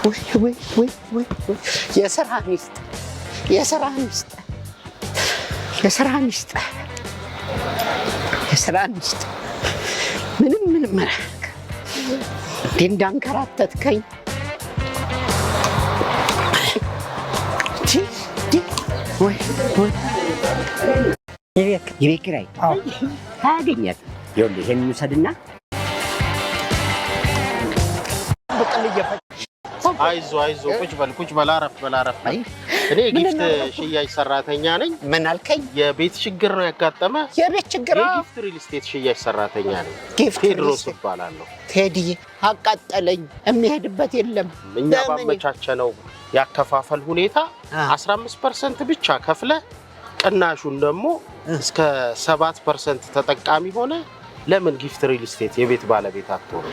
ወይ የሥራ ሚስት ምንም እንዳንከራተትከኝ ወይ የቤት ኪራይ ታገኛት ይኸውልህ ይሄን ውሰድና አይዞ ቁጭ በል አረፍ እኔ ጊፍት ሽያጭ ሰራተኛ ነኝ ምን አልከኝ የቤት ችግር ነው ያጋጠመ የቤት ችግር የጊፍት ሪል ስቴት ሽያጭ ሰራተኛ ነኝ ቴድሮስ እባላለሁ ቴዲ አቃጠለኝ የሚሄድበት የለም እኛ ባመቻቸነው ያከፋፈል ሁኔታ 15% ብቻ ከፍለ ቅናሹን ደግሞ እስከ 7% ተጠቃሚ ሆነ ለምን ጊፍት ሪል ስቴት የቤት ባለቤት አትሆኑ